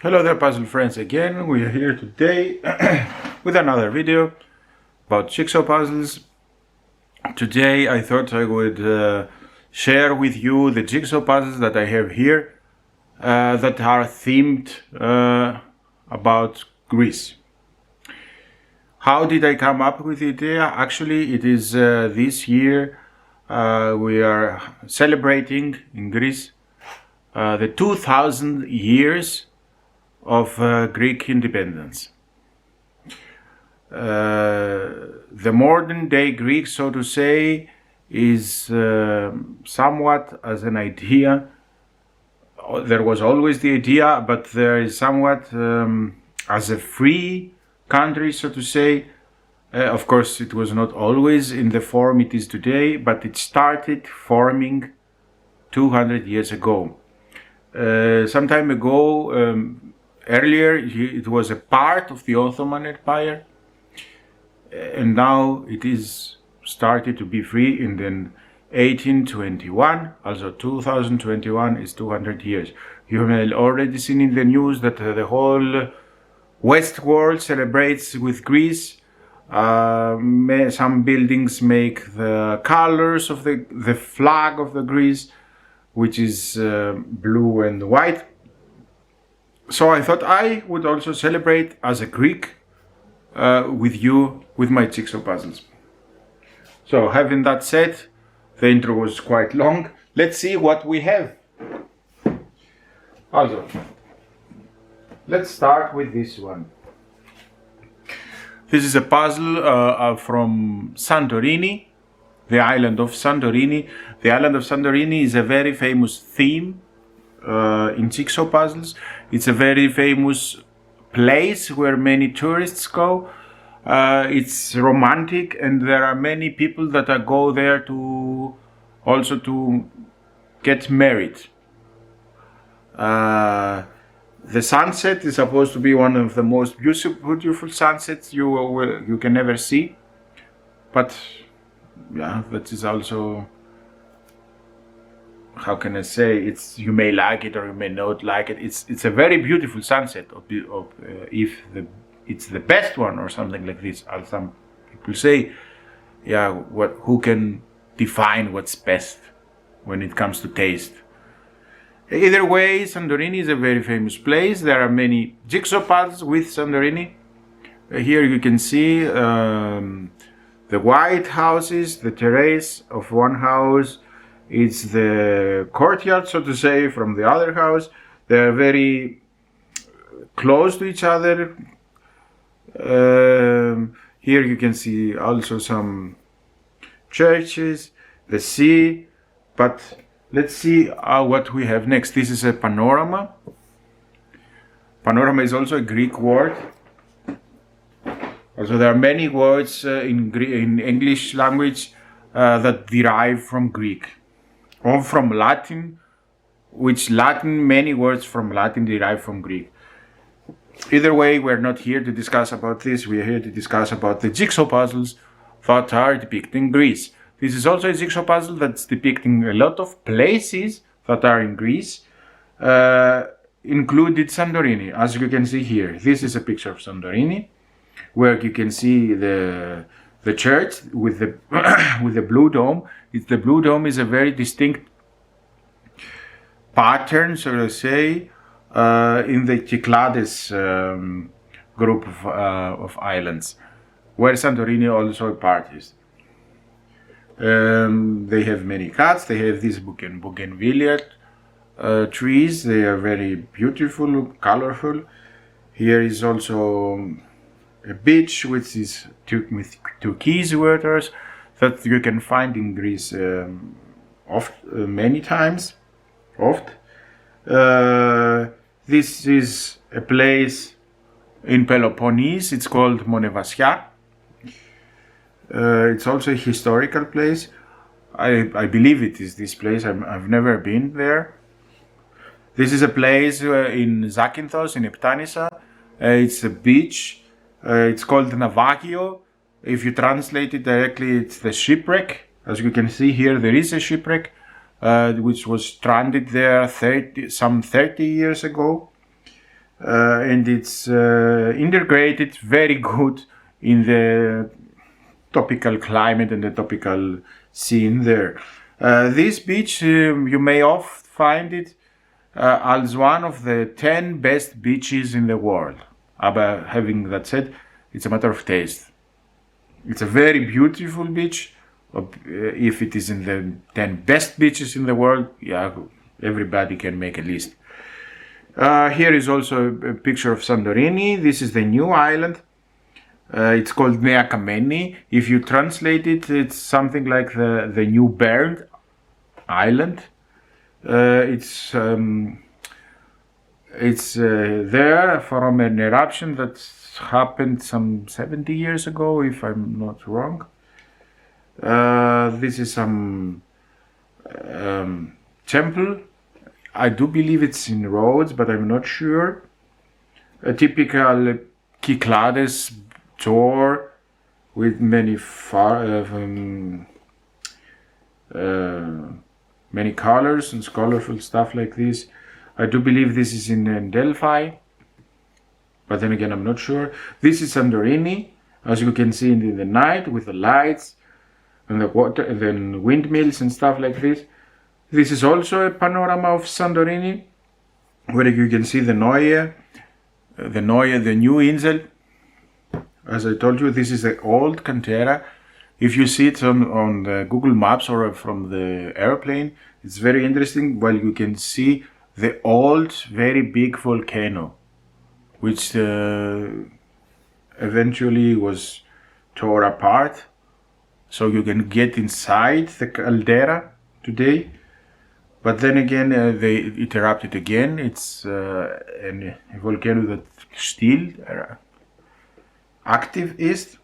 Hello there, puzzle friends. Again, we are here today with another video about jigsaw puzzles. Today I thought I would share with you the jigsaw puzzles that I have here that are themed about Greece. How did I come up with the idea? Actually, it is this year we are celebrating in Greece the 2000 years of Greek independence. The modern day Greek, so to say, is somewhat as an idea. There was always the idea, but there is somewhat as a free country, so to say. Of course, it was not always in the form it is today, but it started forming 200 years ago. Some time ago, earlier it was a part of the Ottoman Empire, and now it is started to be free in the 1821. Also 2021 is 200 years. You have already seen in the news that the whole West world celebrates with Greece. Some buildings make the colors of the flag of the Greece, which is blue and white. So I thought I would also celebrate as a Greek with you with my jigsaw puzzles. So having that said, the intro was quite long. Let's see what we have. Also, let's start with this one. This is a puzzle from Santorini, the island of Santorini. The island of Santorini is a very famous theme in jigsaw puzzles. It's a very famous place where many tourists go. It's romantic, and there are many people that go there to also to get married. The sunset is supposed to be one of the most beautiful sunsets you can ever see. But yeah, that is also, how can I say, you may like it or you may not like it. It's a very beautiful sunset. If it's the best one or something like this, as some people say, yeah, who can define what's best when it comes to taste? Either way, Santorini is a very famous place. There are many jigsaw puzzles with Santorini. Here you can see the white houses, the terrace of one house. It's the courtyard, so to say, from the other house. They are very close to each other. Here you can see also some churches, the sea. But let's see what we have next. This is a panorama. Panorama is also a Greek word. Also, there are many words in English language that derive from Greek. Or from Latin, many words from Latin derive from Greek. Either way, we're not here to discuss about this. We're here to discuss about the jigsaw puzzles that are depicting Greece. This is also a jigsaw puzzle that's depicting a lot of places that are in Greece, included Santorini, as you can see here. This is a picture of Santorini, where you can see the church with the with the blue dome. The blue dome is a very distinct pattern, so to say, in the Cyclades group of islands, where Santorini also a part is. They have many cats. They have these bougainvillea trees. They are very beautiful, colorful. Here is also a beach which is with turquoise waters that you can find in Greece many times. This is a place in Peloponnese. It's called Monevassia. It's also a historical place. I believe it is this place. I've never been there. This is a place in Zakynthos, in Eptanissa. It's a beach. It's called Navagio. If you translate it directly, it's the shipwreck. As you can see here, there is a shipwreck which was stranded there some 30 years ago. and it's integrated very good in the tropical climate and the tropical scene there. This beach, you may often find it as one of the 10 best beaches in the world. But having that said, it's a matter of taste. It's a very beautiful beach. If it is in the 10 best beaches in the world, yeah, everybody can make a list. Here is also a picture of Santorini. This is the new island. It's called Nea Kameni. If you translate it, it's something like the new burned island. It's there from an eruption that happened some 70 years ago, if I'm not wrong. This is some temple. I do believe it's in Rhodes, but I'm not sure. A typical Kyklades door with many many colors and colorful stuff like this. I do believe this is in Delphi, but then again I'm not sure. This is Santorini, as you can see in the night with the lights and the water and then windmills and stuff like this. This is also a panorama of Santorini, where you can see the Neue, the new Insel. As I told you, this is the old Cantera. If you see it on the Google Maps or from the airplane, it's very interesting. While you can see the old, very big volcano, which eventually was tore apart. So you can get inside the caldera today. But then again, it erupted again. It's a volcano that still active is.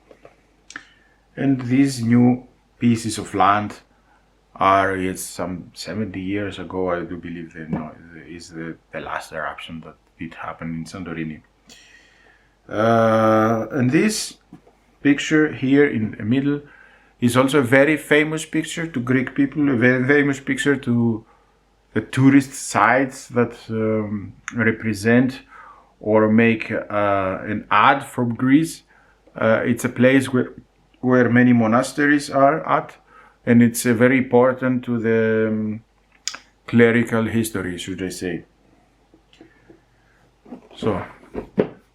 And these new pieces of land are, it's some 70 years ago, I do believe, is the last eruption that did happen in Santorini. And this picture here in the middle is also a very famous picture to Greek people, a very famous picture to the tourist sites that represent or make an ad from Greece. It's a place where many monasteries are at, and it's very important to the clerical history, should I say. So,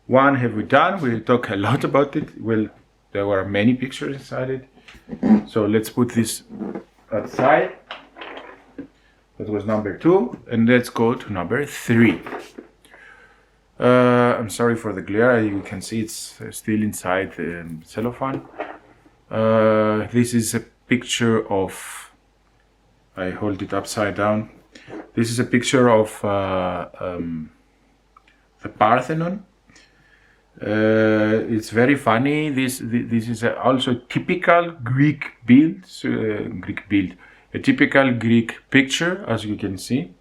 one have we done? We'll talk a lot about it. Well, there were many pictures inside it. So let's put this aside. That was number 2, and let's go to number 3. I'm sorry for the glare. You can see it's still inside the cellophane. This is a picture of, I hold it upside down. This is a picture of the Parthenon. It's very funny. This is also typical Greek build, a typical Greek picture, as you can see,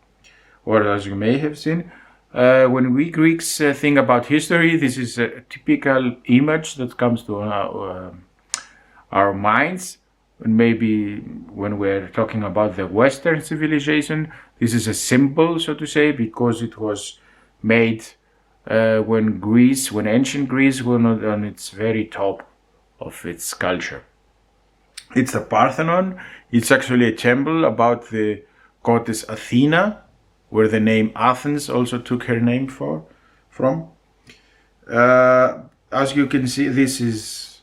or as you may have seen. When we Greeks think about history, this is a typical image that comes to our minds. And maybe when we're talking about the Western civilization, this is a symbol, so to say, because it was made when ancient Greece was not on its very top of its culture. It's a Parthenon. It's actually a temple about the goddess Athena, where the name Athens also took her name from. As you can see, this is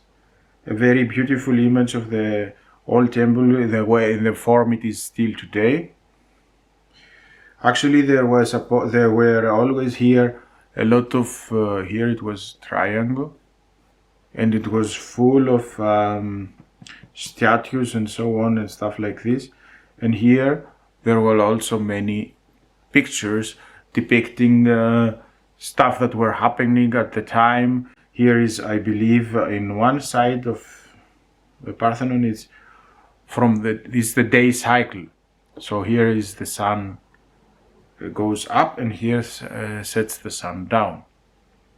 a very beautiful image of the old temple, the way in the form it is still today. Actually, there were always here a lot of here it was triangle, and it was full of statues and so on and stuff like this. And here there were also many pictures depicting stuff that were happening at the time. Here is, I believe, in one side of the Parthenon is the day cycle. So here is the sun goes up, and here sets the sun down.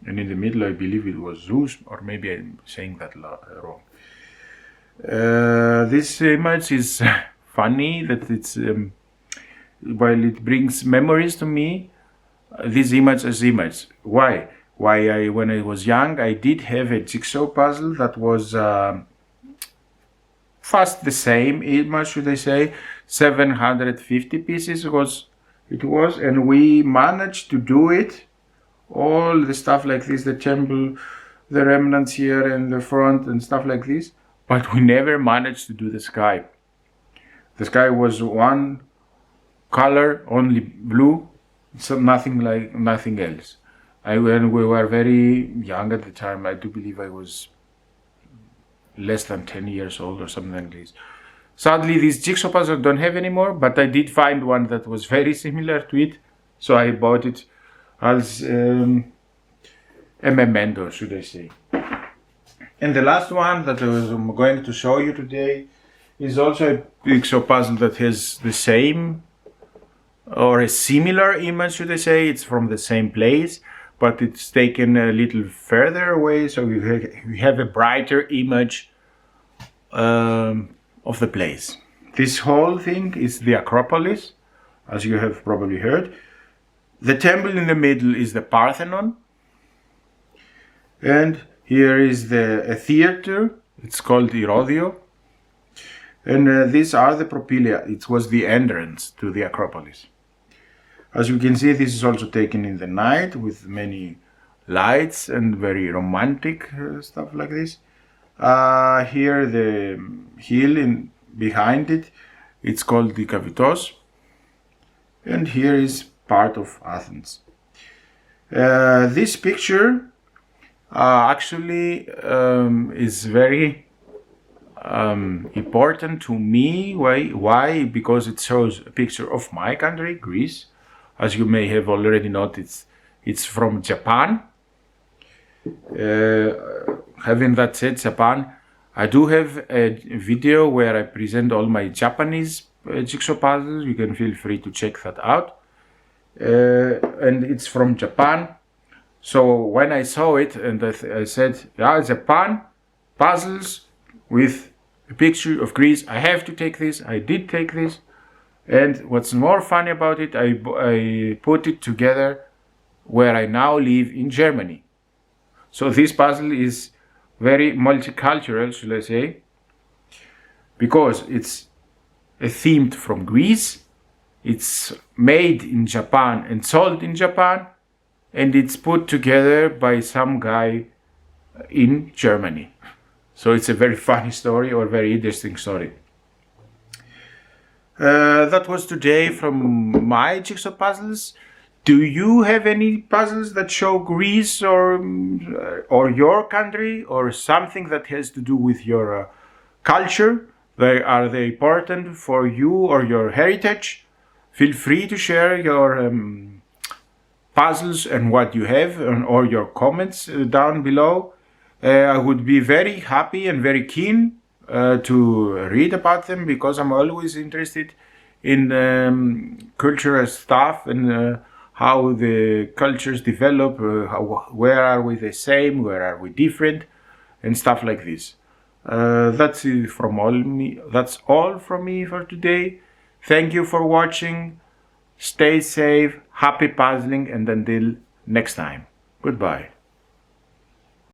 And in the middle, I believe it was Zeus, or maybe I'm saying that wrong. This image is funny that it's while it brings memories to me, this image as image. Why? When I was young, I did have a jigsaw puzzle that was fast the same image, should I say, 750 pieces it was, and we managed to do it. All the stuff like this, the temple, the remnants here and the front and stuff like this, but we never managed to do the sky. The sky was one color, only blue, so nothing else. When we were very young at the time, I do believe I was less than 10 years old or something like this. Sadly, these jigsaw puzzles I don't have anymore, but I did find one that was very similar to it, so I bought it as a memento, should I say. And the last one that I'm going to show you today is also a jigsaw puzzle that has the same or a similar image, should I say. It's from the same place, but it's taken a little further away, so we have a brighter image of the place. This whole thing is the Acropolis, as you have probably heard. The temple in the middle is the Parthenon, and here is a theater. It's called Irodio, and these are the propylia. It was the entrance to the Acropolis. As you can see, this is also taken in the night with many lights and very romantic stuff like this. Here the hill behind it, it's called the Kavitos, and here is part of Athens. This picture actually is very important to me. Why? Because it shows a picture of my country, Greece. As you may have already noticed, it's from Japan. Having that said, Japan, I do have a video where I present all my Japanese jigsaw puzzles. You can feel free to check that out. And it's from Japan. So when I saw it and I said, yeah, Japan puzzles with a picture of Greece, I have to take this. I did take this. And what's more funny about it, I put it together where I now live in Germany. So this puzzle is very multicultural, should I say, because it's themed from Greece, it's made in Japan and sold in Japan, and it's put together by some guy in Germany. So it's a very funny story or very interesting story. That was today from my jigsaw puzzles. Do you have any puzzles that show Greece or your country or something that has to do with your culture? Are they important for you or your heritage? Feel free to share your puzzles and what you have or your comments down below. I would be very happy and very keen to read about them, because I'm always interested in cultural stuff and how the cultures develop, where are we the same, where are we different, and stuff like this. That's all from me for today. Thank you for watching. Stay safe, happy puzzling, and until next time. Goodbye.